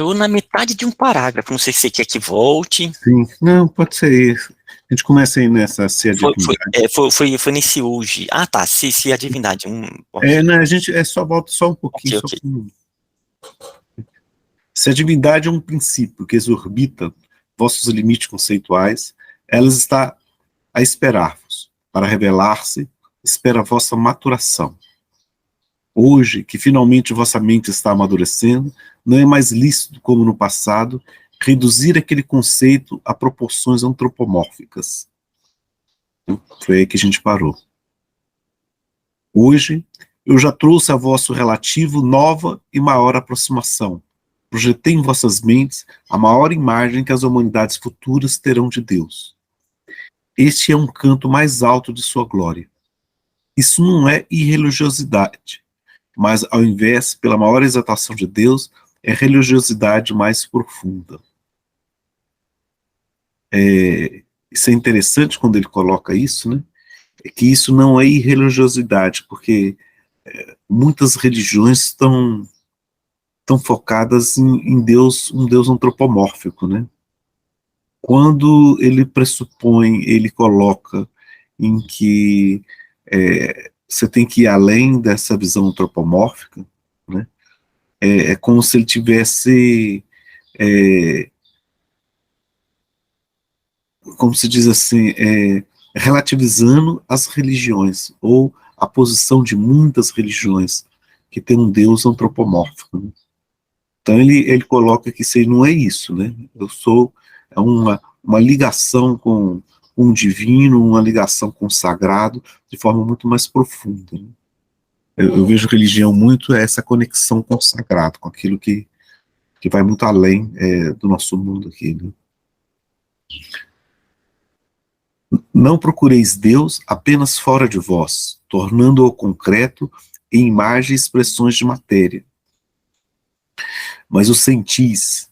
Estou na metade de um parágrafo, não sei se você quer que volte. Sim, não, pode ser isso. A gente começa aí nessa se a divindade. Foi nesse hoje. Ah, tá, se a divindade. Não, a gente só volta só um pouquinho. Ok. Se a divindade é um princípio que exorbita vossos limites conceituais, ela está a esperar-vos. Para revelar-se, espera a vossa maturação. Hoje, que finalmente vossa mente está amadurecendo, não é mais lícito, como no passado, reduzir aquele conceito a proporções antropomórficas. Foi aí que a gente parou. Hoje, eu já trouxe a vosso relativo nova e maior aproximação. Projetei em vossas mentes a maior imagem que as humanidades futuras terão de Deus. Este é um canto mais alto de sua glória. Isso não é irreligiosidade, mas, ao invés, pela maior exaltação de Deus, é religiosidade mais profunda. Isso é interessante quando ele coloca isso, né? É que isso não é irreligiosidade, porque muitas religiões estão focadas em Deus, um Deus antropomórfico, né? Quando ele pressupõe, ele coloca em que você tem que ir além dessa visão antropomórfica, né? É como se ele tivesse, como se diz assim, relativizando as religiões, ou a posição de muitas religiões, que tem um Deus antropomórfico, né? Então ele coloca que isso não é isso, né? Eu sou uma ligação com o divino, uma ligação com o sagrado, de forma muito mais profunda, né? Eu vejo religião muito essa conexão com o sagrado, com aquilo que vai muito além do nosso mundo aqui, né? Não procureis Deus apenas fora de vós, tornando-o concreto em imagem e expressões de matéria, mas o sentis,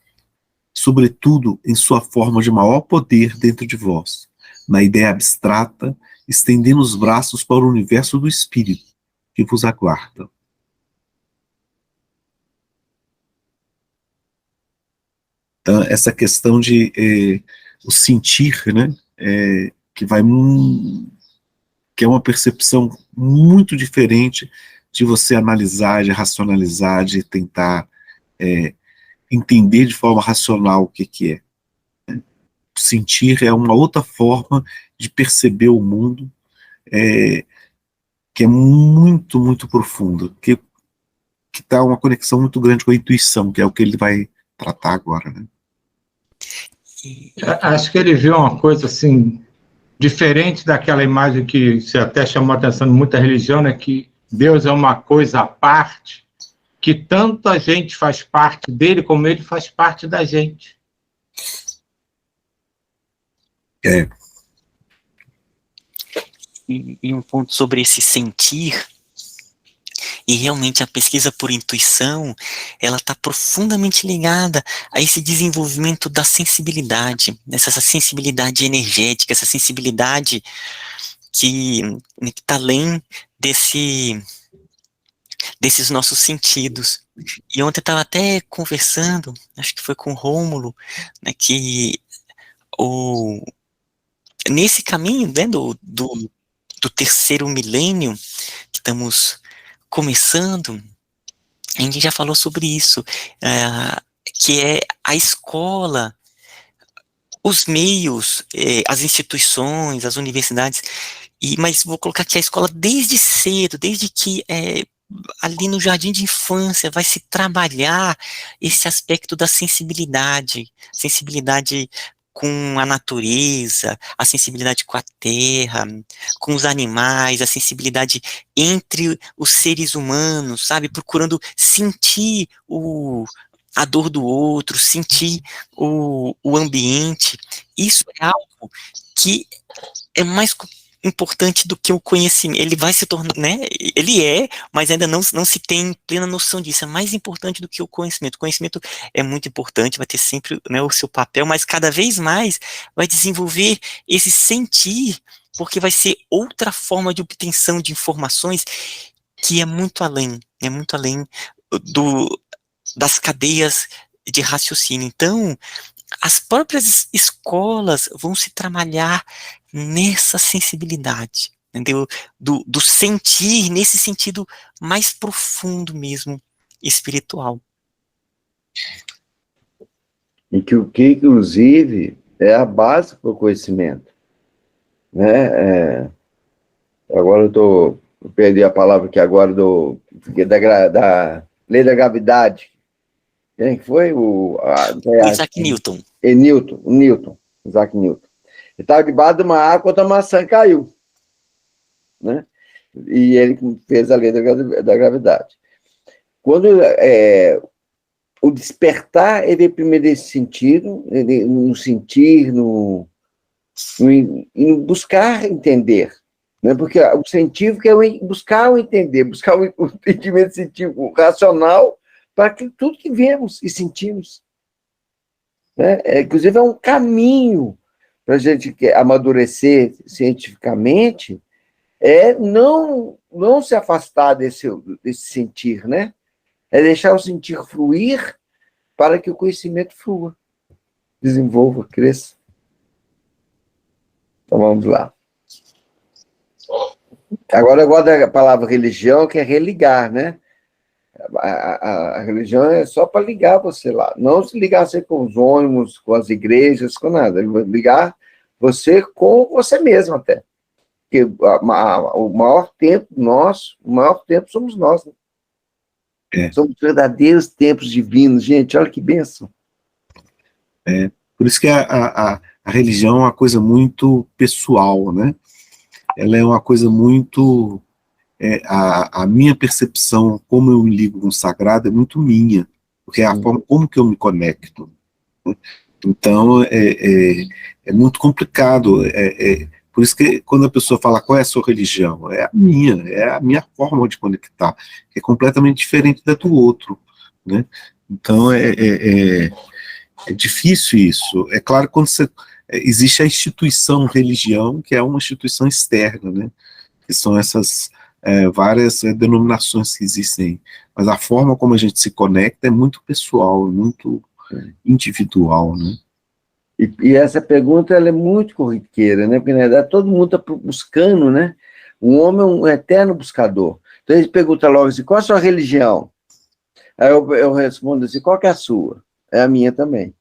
sobretudo em sua forma de maior poder dentro de vós, na ideia abstrata, estendendo os braços para o universo do Espírito, que vos aguarda. Então, essa questão de o sentir, né, que é uma percepção muito diferente de você analisar, de racionalizar, de tentar entender de forma racional o que é. Sentir é uma outra forma de perceber o mundo, que é muito, muito profunda, que está uma conexão muito grande com a intuição, que é o que ele vai tratar agora, né? Acho que ele viu uma coisa assim, diferente daquela imagem que você até chamou a atenção de muita religião, né, que Deus é uma coisa à parte, que tanto a gente faz parte dele, como ele faz parte da gente. E um ponto sobre esse sentir, e realmente a pesquisa por intuição, ela está profundamente ligada a esse desenvolvimento da sensibilidade, essa sensibilidade energética, essa sensibilidade que está além desses nossos sentidos. E ontem eu estava até conversando, acho que foi com o Rômulo, né, que nesse caminho, né, do terceiro milênio que estamos começando, a gente já falou sobre isso, que é a escola, os meios, as instituições, as universidades, mas vou colocar aqui a escola desde cedo, desde que ali no jardim de infância vai se trabalhar esse aspecto da sensibilidade com a natureza, a sensibilidade com a terra, com os animais, a sensibilidade entre os seres humanos, sabe? Procurando sentir a dor do outro, sentir o ambiente. Isso é algo que é mais importante do que o conhecimento. Ele vai se tornar, né? Ele mas ainda não se tem plena noção disso. É mais importante do que o conhecimento. O conhecimento é muito importante, vai ter sempre, né, o seu papel, mas cada vez mais vai desenvolver esse sentir, porque vai ser outra forma de obtenção de informações que é muito além das cadeias de raciocínio. Então, as próprias escolas vão se trabalhar nessa sensibilidade, entendeu? Do sentir, nesse sentido mais profundo mesmo, espiritual. E que o que, inclusive, é a base para o conhecimento. Né? Agora eu perdi a palavra aqui agora da lei da gravidade. Quem foi? Isaac Newton. Newton, Isaac Newton. Ele estava debaixo de uma água quando a maçã caiu. Né? E ele fez a lei da gravidade. Quando o despertar, ele vem primeiro desse sentido, no sentir, no buscar entender. Né? Porque o científico é buscar o entender, buscar o entendimento científico racional para que tudo que vemos e sentimos. Né? Inclusive, é um caminho para a gente amadurecer cientificamente, não se afastar desse sentir, né? É deixar o sentir fluir para que o conhecimento flua, desenvolva, cresça. Então vamos lá. Agora eu gosto da palavra religião, que é religar, né? A religião é só para ligar você lá. Não se ligar você com os ônibus, com as igrejas, com nada. Ele vai ligar você com você mesmo até. Porque o maior tempo somos nós. Né? Somos verdadeiros tempos divinos. Gente, olha que bênção. Por isso que a religião é uma coisa muito pessoal, né? Ela é uma coisa muito... a minha percepção, como eu me ligo com o sagrado, é muito minha, porque é a forma como que eu me conecto. Né? Então, é muito complicado. Por isso que quando a pessoa fala qual é a sua religião, é a minha forma de conectar, que é completamente diferente da do outro. Né? Então, é difícil isso. É claro que quando existe a instituição religião, que é uma instituição externa, né? Que são essas várias denominações que existem, mas a forma como a gente se conecta é muito pessoal, muito individual, né? E essa pergunta ela é muito corriqueira, né? Porque na verdade todo mundo está buscando, né? O homem é um eterno buscador. Então ele pergunta logo assim: qual a sua religião? Aí eu respondo assim: qual que é a sua? É a minha também.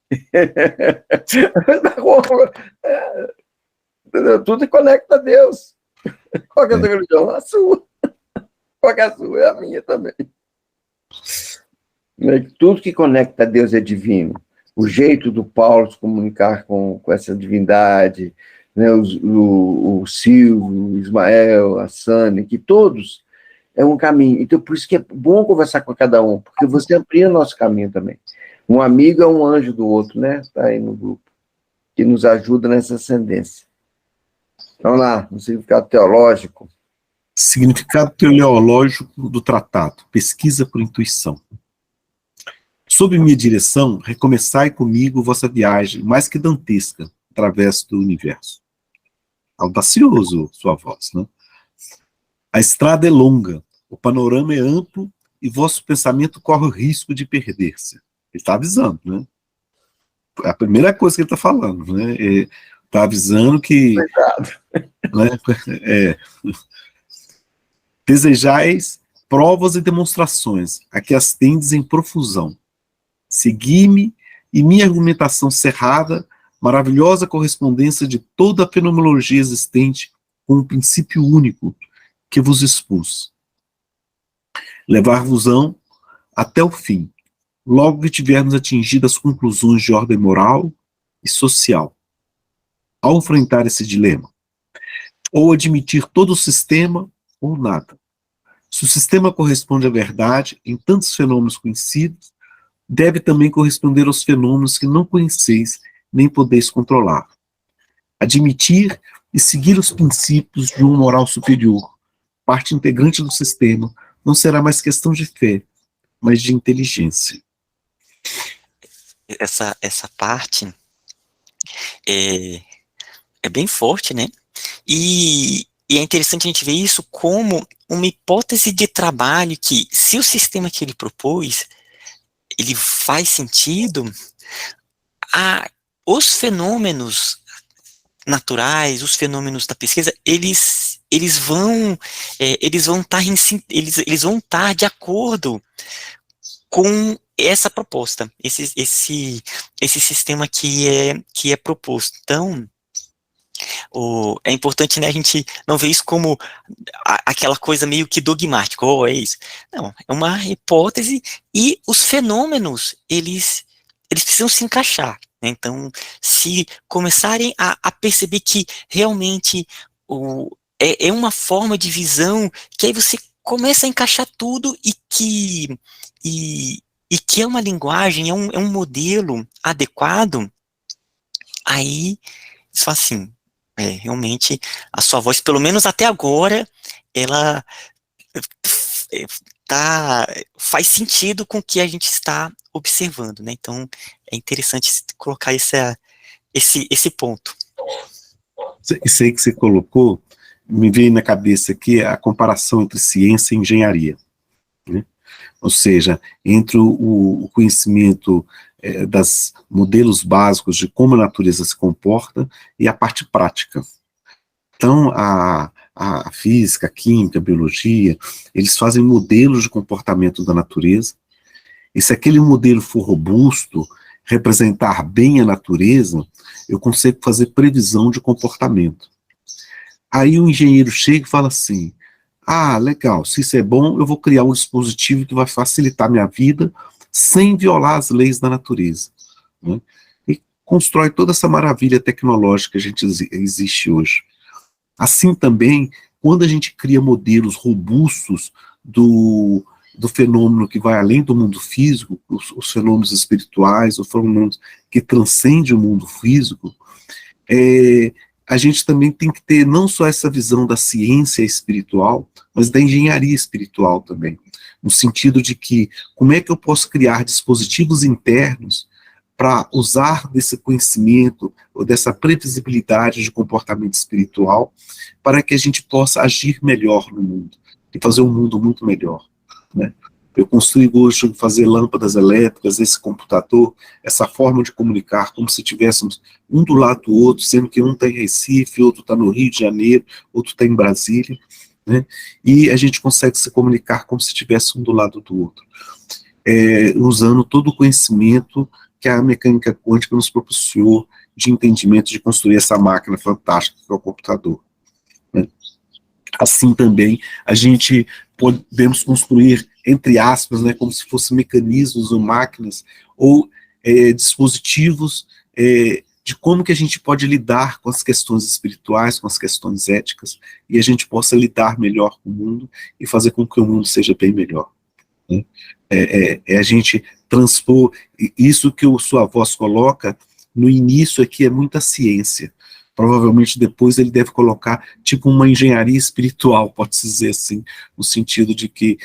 Tudo conecta a Deus. Qual que é a sua religião? A sua. Qual que é a sua? É a minha também. Tudo que conecta a Deus é divino. O jeito do Paulo se comunicar com essa divindade, né? o Silvio, o Ismael, a Sânia, que todos é um caminho. Então, por isso que é bom conversar com cada um, porque você amplia o nosso caminho também. Um amigo é um anjo do outro, né? Está aí no grupo, que nos ajuda nessa ascendência. Vamos lá, no significado teológico. Significado teleológico do tratado, pesquisa por intuição. Sob minha direção, recomeçai comigo vossa viagem, mais que dantesca, através do universo. Audacioso, sua voz, né? A estrada é longa, o panorama é amplo e vosso pensamento corre o risco de perder-se. Ele está avisando, né? É a primeira coisa que ele está falando, né? Está avisando que... Né, desejais provas e demonstrações, a que as tendes em profusão. Segui-me e minha argumentação cerrada, maravilhosa correspondência de toda a fenomenologia existente com um princípio único que vos expus. Levar-vos-ão até o fim, logo que tivermos atingido as conclusões de ordem moral e social. Ao enfrentar esse dilema, ou admitir todo o sistema, ou nada. Se o sistema corresponde à verdade em tantos fenômenos conhecidos, deve também corresponder aos fenômenos que não conheceis nem podeis controlar. Admitir e seguir os princípios de uma moral superior, parte integrante do sistema, não será mais questão de fé, mas de inteligência. Essa parte é bem forte, né? E é interessante a gente ver isso como uma hipótese de trabalho que, se o sistema que ele propôs, ele faz sentido, os fenômenos naturais, os fenômenos da pesquisa, eles vão estar de acordo com essa proposta, esse sistema que é proposto. Então, é importante, né, a gente não ver isso como aquela coisa meio que dogmática, é isso. Não, é uma hipótese, e os fenômenos, eles precisam se encaixar, né? Então, se começarem a perceber que realmente é uma forma de visão, que aí você começa a encaixar tudo, e que é uma linguagem, é um modelo adequado, aí, só assim, realmente, a sua voz, pelo menos até agora, ela faz sentido com o que a gente está observando, né? Então, é interessante colocar esse ponto. Isso aí que você colocou, me veio na cabeça aqui a comparação entre ciência e engenharia, né? Ou seja, entre o conhecimento das modelos básicos de como a natureza se comporta e a parte prática. Então, a física, a química, a biologia, eles fazem modelos de comportamento da natureza, e se aquele modelo for robusto, representar bem a natureza, eu consigo fazer previsão de comportamento. Aí o engenheiro chega e fala assim, legal, se isso é bom, eu vou criar um dispositivo que vai facilitar minha vida sem violar as leis da natureza, né? E constrói toda essa maravilha tecnológica que a gente existe hoje. Assim também, quando a gente cria modelos robustos do fenômeno que vai além do mundo físico, os fenômenos espirituais, os fenômenos que transcendem o mundo físico, a gente também tem que ter não só essa visão da ciência espiritual, mas da engenharia espiritual também, no sentido de que, como é que eu posso criar dispositivos internos para usar desse conhecimento, ou dessa previsibilidade de comportamento espiritual, para que a gente possa agir melhor no mundo, e fazer um mundo muito melhor, né? Eu consigo hoje fazer lâmpadas elétricas, esse computador, essa forma de comunicar, como se tivéssemos um do lado do outro, sendo que um está em Recife, outro está no Rio de Janeiro, outro está em Brasília, né? E a gente consegue se comunicar como se estivesse um do lado do outro, usando todo o conhecimento que a mecânica quântica nos propiciou de entendimento de construir essa máquina fantástica que é o computador, né? Assim também, a gente podemos construir, entre aspas, né, como se fossem mecanismos ou máquinas, ou dispositivos de como que a gente pode lidar com as questões espirituais, com as questões éticas, e a gente possa lidar melhor com o mundo, e fazer com que o mundo seja bem melhor, né? A gente transpor isso que sua voz coloca no início aqui, é muita ciência. Provavelmente depois ele deve colocar tipo uma engenharia espiritual, pode-se dizer assim, no sentido de que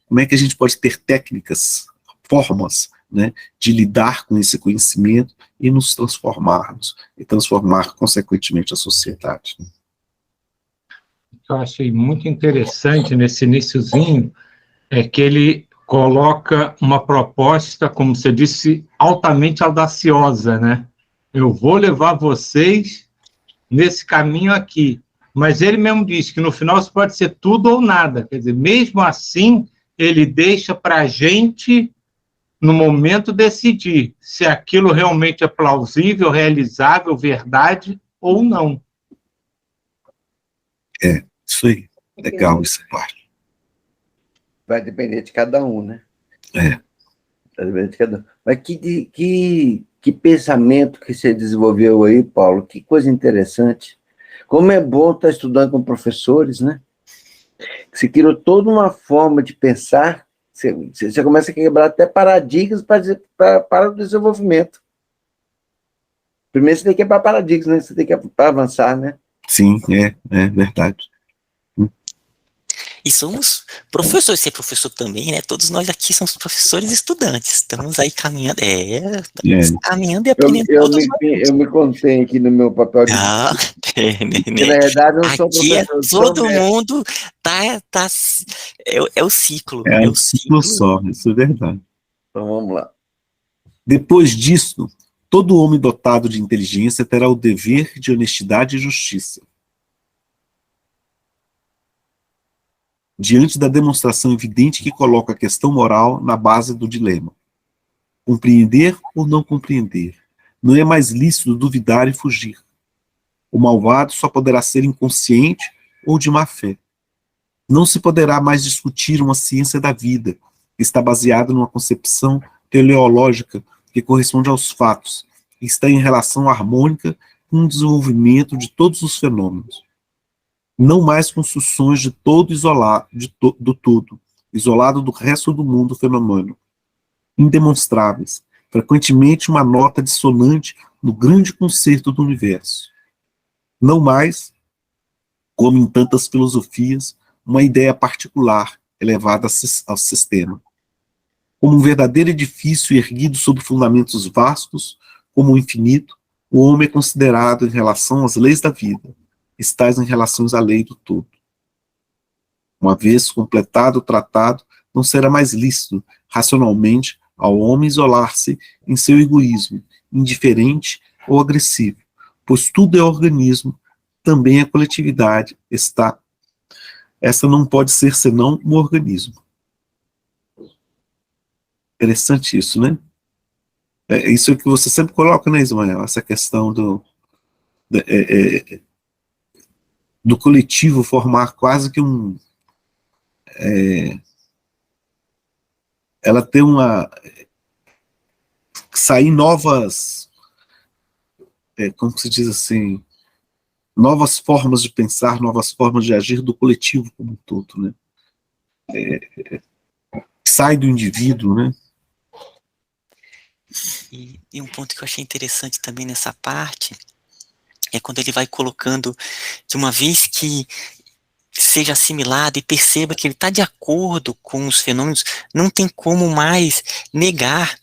como é que a gente pode ter técnicas, formas, né, de lidar com esse conhecimento e nos transformarmos, e transformar consequentemente a sociedade, né? O que eu achei muito interessante nesse iniciozinho é que ele coloca uma proposta, como você disse, altamente audaciosa, né? Eu vou levar vocês nesse caminho aqui. Mas ele mesmo diz que no final isso pode ser tudo ou nada. Quer dizer, mesmo assim, ele deixa para a gente, no momento, decidir se aquilo realmente é plausível, realizável, verdade ou não. Isso aí, legal essa parte. Vai depender de cada um, né? Vai depender de cada um. Mas que pensamento que você desenvolveu aí, Paulo, que coisa interessante. Como é bom estar estudando com professores, né? Você criou toda uma forma de pensar, você começa a quebrar até paradigmas para o desenvolvimento. Primeiro você tem que quebrar paradigmas, né? Você tem que avançar, né? Sim, é verdade. E somos professores, você é professor também, né? Todos nós aqui somos professores e estudantes. Estamos aí caminhando, caminhando e aprendendo todos nós. Eu me contei aqui no meu papel de... né? Na verdade, eu não sou aqui professor. Todo mundo é o ciclo. É um ciclo só, isso é verdade. Então vamos lá. Depois disso, todo homem dotado de inteligência terá o dever de honestidade e justiça. Diante da demonstração evidente que coloca a questão moral na base do dilema. Compreender ou não compreender. Não é mais lícito duvidar e fugir. O malvado só poderá ser inconsciente ou de má fé. Não se poderá mais discutir uma ciência da vida, que está baseada numa concepção teleológica que corresponde aos fatos, e está em relação harmônica com o desenvolvimento de todos os fenômenos. Não mais construções de todo isolado, do todo, isolado do resto do mundo fenômeno, indemonstráveis, frequentemente uma nota dissonante no grande concerto do universo. Não mais, como em tantas filosofias, uma ideia particular elevada ao sistema. Como um verdadeiro edifício erguido sobre fundamentos vastos, como o infinito, o homem é considerado em relação às leis da vida, estais em relação à lei do todo. Uma vez completado o tratado, não será mais lícito, racionalmente, ao homem isolar-se em seu egoísmo, indiferente ou agressivo, pois tudo é organismo, também a coletividade está. Essa não pode ser senão um organismo. Interessante isso, né? É isso que você sempre coloca, né, Ismael? Essa questão do coletivo formar quase que um... ela tem uma... sair novas... como se diz assim... novas formas de pensar, novas formas de agir do coletivo como um todo, né? Sai do indivíduo, né? E um ponto que eu achei interessante também nessa parte é quando ele vai colocando que uma vez que seja assimilado e perceba que ele está de acordo com os fenômenos, não tem como mais negar,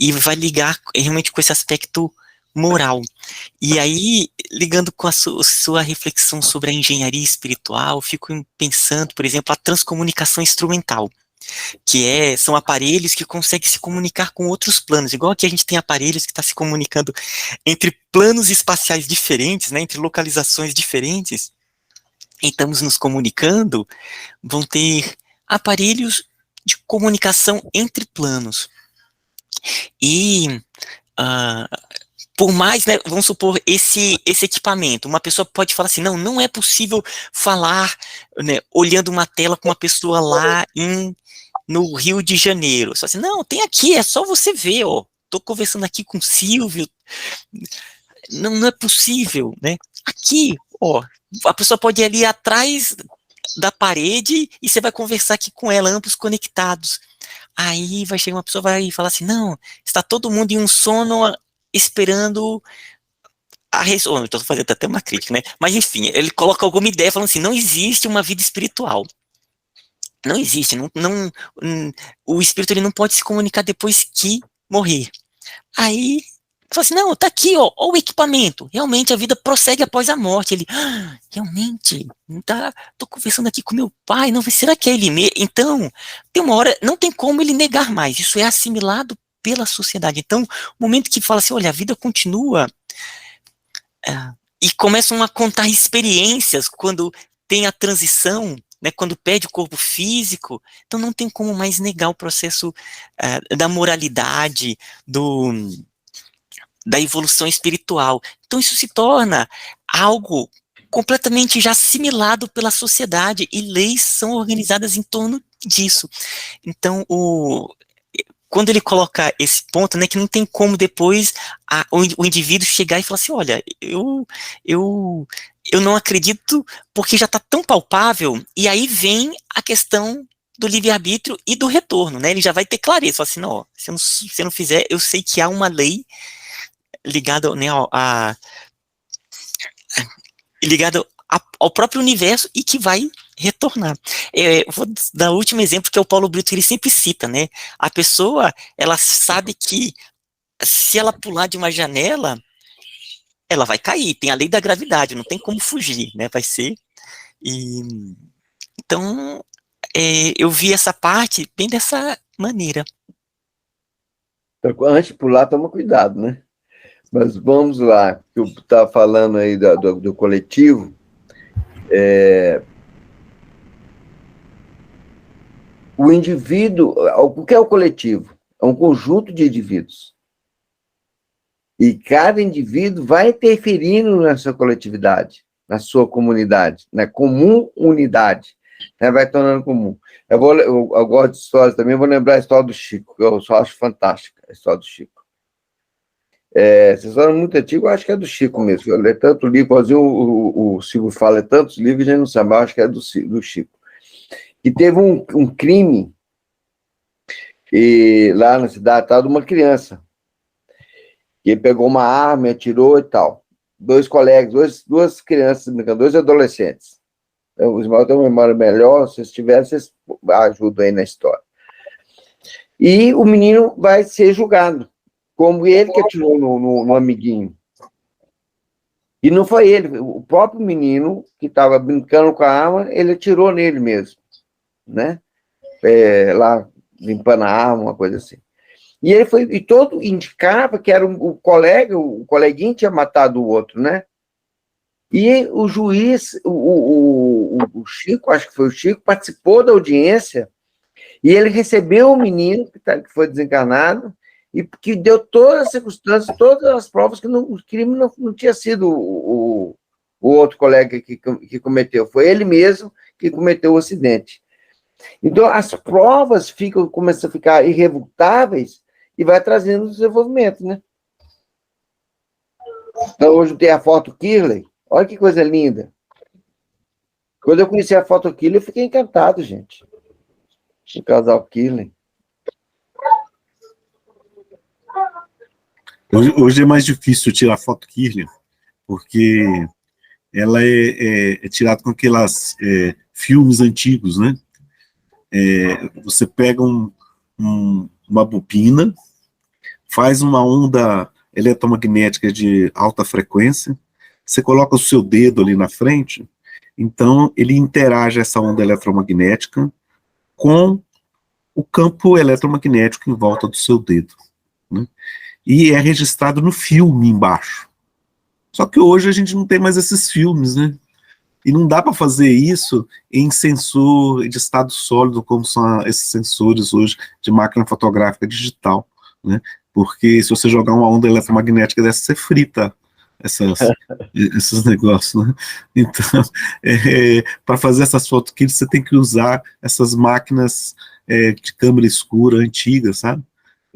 e vai ligar realmente com esse aspecto moral. E aí, ligando com a sua reflexão sobre a engenharia espiritual, eu fico pensando, por exemplo, a transcomunicação instrumental, que são aparelhos que conseguem se comunicar com outros planos, igual aqui a gente tem aparelhos que estão se comunicando entre planos espaciais diferentes, né, entre localizações diferentes, e estamos nos comunicando, vão ter aparelhos de comunicação entre planos. E por mais, né, vamos supor, esse equipamento, uma pessoa pode falar assim, não é possível falar, né, olhando uma tela com uma pessoa lá no Rio de Janeiro. Só assim, não, tem aqui, é só você ver, ó, tô conversando aqui com o Silvio, não é possível, né, aqui, ó, a pessoa pode ir ali atrás da parede e você vai conversar aqui com ela, ambos conectados. Aí vai chegar uma pessoa vai falar assim, não, está todo mundo em um sono esperando a resposta. Estou fazendo até uma crítica, né? Mas enfim, ele coloca alguma ideia falando assim, não existe uma vida espiritual. Não existe, o espírito ele não pode se comunicar depois que morrer. Aí fala assim, não, tá aqui, ó o equipamento. Realmente a vida prossegue após a morte. Ele, realmente, tô conversando aqui com meu pai, não, será que é ele mesmo? Então, tem uma hora, não tem como ele negar mais, isso é assimilado pela sociedade. Então, o momento que fala assim, olha, a vida continua, e começam a contar experiências quando tem a transição, né, quando perde o corpo físico, então não tem como mais negar o processo da moralidade, da evolução espiritual. Então isso se torna algo completamente já assimilado pela sociedade e leis são organizadas em torno disso. Então, quando ele coloca esse ponto, né, que não tem como depois o indivíduo chegar e falar assim, olha, eu não acredito porque já está tão palpável, e aí vem a questão do livre-arbítrio e do retorno, né, ele já vai ter clareza, fala assim, não, ó, se eu não fizer, eu sei que há uma lei ligada, né, ligado ao próprio universo e que vai retornar. Vou dar o último exemplo que é o Paulo Brito, ele sempre cita, né? A pessoa, ela sabe que se ela pular de uma janela, ela vai cair, tem a lei da gravidade, não tem como fugir, né? Vai ser. Então, eu vi essa parte bem dessa maneira. Então, antes de pular, toma cuidado, né? Mas vamos lá, que eu estava falando aí do coletivo. O indivíduo, o que é o coletivo? É um conjunto de indivíduos. E cada indivíduo vai interferindo na sua coletividade, na sua comunidade, na comum unidade, né? Vai tornando comum. Eu gosto de histórias também, vou lembrar a história do Chico, que eu só acho fantástica, a história do Chico. Essa história é muito antiga, eu acho que é do Chico mesmo. Eu leio tanto livro, o Chico fala tantos livros, a gente não sabe, mas eu acho que é do Chico. E teve um crime lá na cidade, de uma criança, que ele pegou uma arma, atirou e tal. Dois colegas, duas crianças, dois adolescentes. Os irmãos têm uma memória melhor, se vocês tiverem, vocês ajudam aí na história. E o menino vai ser julgado, como ele que atirou no amiguinho. E não foi ele, o próprio menino que estava brincando com a arma, ele atirou nele mesmo, né? Lá, limpando a arma, uma coisa assim. E todo indicava que era o coleguinho tinha matado o outro, né? E o juiz, o Chico, acho que foi o Chico, participou da audiência e ele recebeu o menino que foi desencarnado e que deu todas as circunstâncias, todas as provas que o crime não tinha sido o outro colega que cometeu, foi ele mesmo que cometeu o acidente. Então, as provas começam a ficar irrefutáveis e vai trazendo desenvolvimento, né? Então, hoje tem a foto Kirley. Olha que coisa linda. Quando eu conheci a foto Kirley, eu fiquei encantado, gente. O casal Kirley. Hoje é mais difícil tirar foto Kirley, porque ela é tirada com aquelas filmes antigos, né? Você pega uma bobina, faz uma onda eletromagnética de alta frequência, você coloca o seu dedo ali na frente, então ele interage essa onda eletromagnética com o campo eletromagnético em volta do seu dedo, né? E é registrado no filme embaixo. Só que hoje a gente não tem mais esses filmes, né? E não dá para fazer isso em sensor de estado sólido, como são esses sensores hoje de máquina fotográfica digital, né? Porque se você jogar uma onda eletromagnética dessa, você frita esses negócios, né? Então, para fazer essas fotos aqui, você tem que usar essas máquinas de câmera escura antigas, sabe?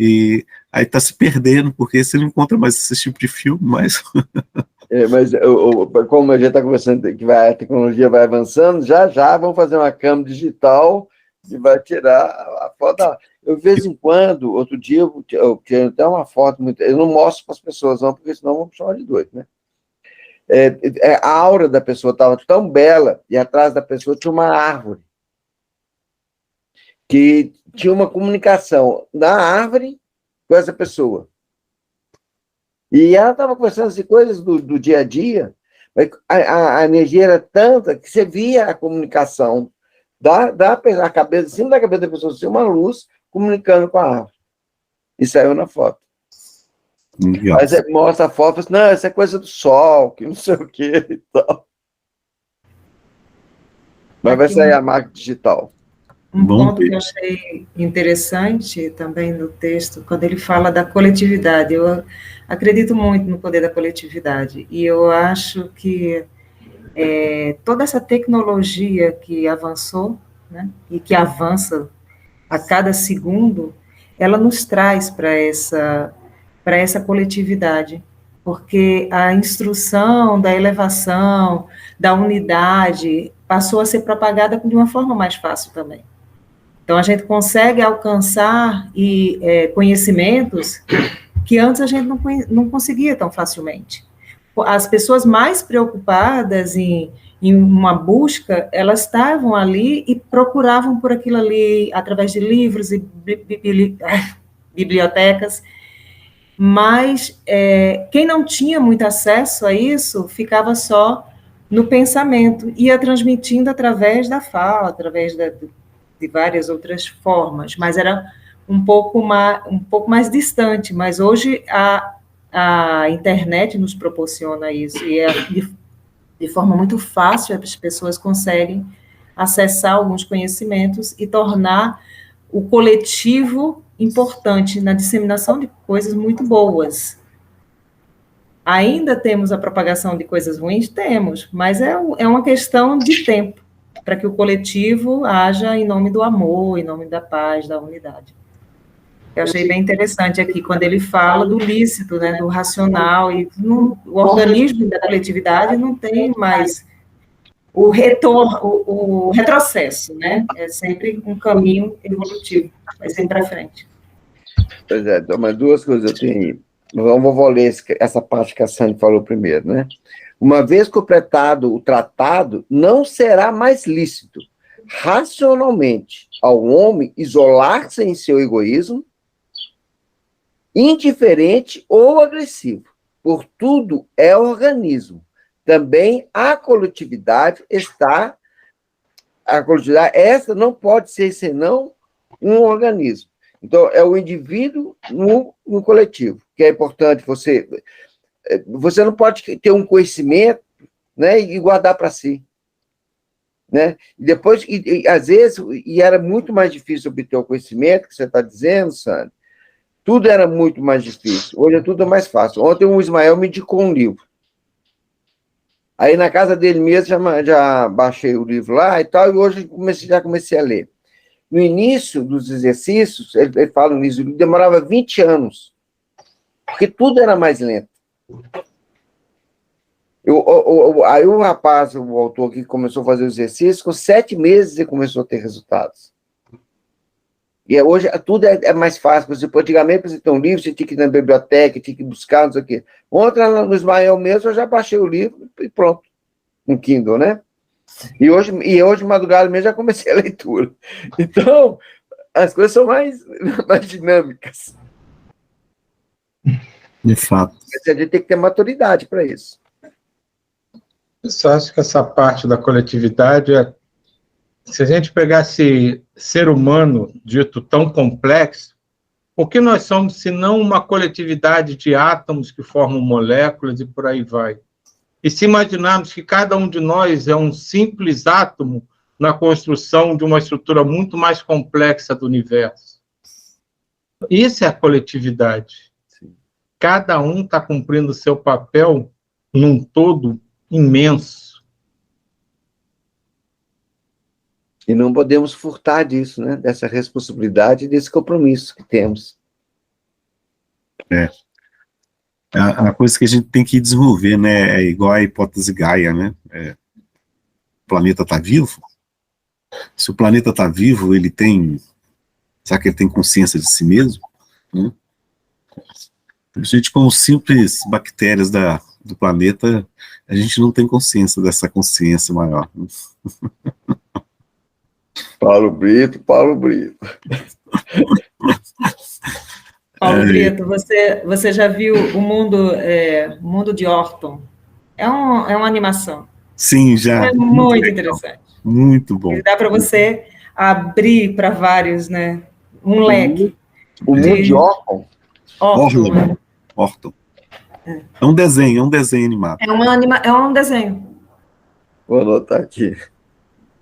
E aí está se perdendo, porque você não encontra mais esse tipo de filme, mas... Mas como a gente está conversando que a tecnologia vai avançando, já vão fazer uma câmera digital que vai tirar a foto. Eu, de vez em quando, outro dia, eu tinha até uma foto, eu não mostro para as pessoas, não, porque senão vão me chamar de doido, né? A aura da pessoa estava tão bela, e atrás da pessoa tinha uma árvore, que tinha uma comunicação da árvore com essa pessoa. E ela estava conversando assim, coisas do dia a dia, mas a energia era tanta que você via a comunicação da cabeça, em cima da cabeça da pessoa, assim, uma luz comunicando com a árvore. E saiu na foto. Aí você mostra a foto e fala assim, não, isso é coisa do sol, que não sei o que e tal. Mas vai sair a marca digital. Um ponto que eu achei interessante também no texto, quando ele fala da coletividade, eu acredito muito no poder da coletividade, e eu acho que toda essa tecnologia que avançou, né, e que avança a cada segundo, ela nos traz para essa coletividade, porque a instrução da elevação, da unidade, passou a ser propagada de uma forma mais fácil também. Então, a gente consegue alcançar conhecimentos que antes a gente não conseguia tão facilmente. As pessoas mais preocupadas em uma busca, elas estavam ali e procuravam por aquilo ali, através de livros e bibliotecas, mas quem não tinha muito acesso a isso, ficava só no pensamento, ia transmitindo através da fala, através de várias outras formas, mas era um pouco mais distante, mas hoje a internet nos proporciona isso, e de forma muito fácil as pessoas conseguem acessar alguns conhecimentos e tornar o coletivo importante na disseminação de coisas muito boas. Ainda temos a propagação de coisas ruins? Temos, mas é uma questão de tempo, para que o coletivo haja em nome do amor, em nome da paz, da unidade. Eu achei bem interessante aqui, quando ele fala do lícito, né, do racional, e o organismo da coletividade não tem mais o retorno, o retrocesso, né? É sempre um caminho evolutivo, vai sempre para frente. Pois é, então, mas duas coisas eu tenho aí. Vou ler essa parte que a Sandy falou primeiro, né? Uma vez completado o tratado, não será mais lícito, racionalmente, ao homem isolar-se em seu egoísmo, indiferente ou agressivo. Por tudo é organismo. Também a coletividade essa não pode ser senão um organismo. Então, é o indivíduo no coletivo, que é importante você não pode ter um conhecimento, né, e guardar para si, né? E depois, às vezes, era muito mais difícil obter o conhecimento que você está dizendo, Sandra. Tudo era muito mais difícil. Hoje tudo é mais fácil. Ontem o Ismael me indicou um livro. Aí na casa dele mesmo já baixei o livro lá e tal, e hoje já comecei a ler. No início dos exercícios, ele fala no início, demorava 20 anos, porque tudo era mais lento. Aí o rapaz, o autor que começou a fazer o exercício, com 7 meses ele começou a ter resultados. E hoje tudo é mais fácil. Antigamente, para você ter um livro, você tinha que ir na biblioteca, tinha que buscar, não sei o quê. Ontem, no Ismael mesmo, eu já baixei o livro e pronto. No Kindle, né? E hoje de madrugada mesmo, já comecei a leitura. Então, as coisas são mais dinâmicas. De fato. Mas a gente tem que ter maturidade para isso. Eu só acho que essa parte da coletividade se a gente pegasse ser humano, dito tão complexo, o que nós somos, se não uma coletividade de átomos que formam moléculas e por aí vai? E se imaginarmos que cada um de nós é um simples átomo na construção de uma estrutura muito mais complexa do universo. Isso é a coletividade. Sim. Cada um está cumprindo o seu papel num todo imenso. E não podemos furtar disso, né? Dessa responsabilidade e desse compromisso que temos. A coisa que a gente tem que desenvolver, né? É igual a hipótese Gaia, né? O planeta está vivo? Se o planeta está vivo, será que ele tem consciência de si mesmo? Né? A gente, como simples bactérias do planeta, a gente não tem consciência dessa consciência maior. Né? Paulo Brito. Paulo Brito, você já viu o mundo de Orton? É uma animação. Sim, já. É muito interessante. Muito bom. E dá para você abrir para vários, né? Um leque. O mundo de Orton? Orton. É um desenho animado. É um desenho. Vou anotar aqui.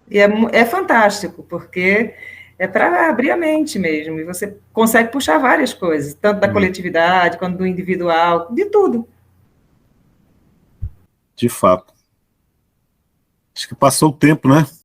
E é fantástico, porque é para abrir a mente mesmo, e você consegue puxar várias coisas, tanto da coletividade, quanto do individual, de tudo. De fato. Acho que passou o tempo, né?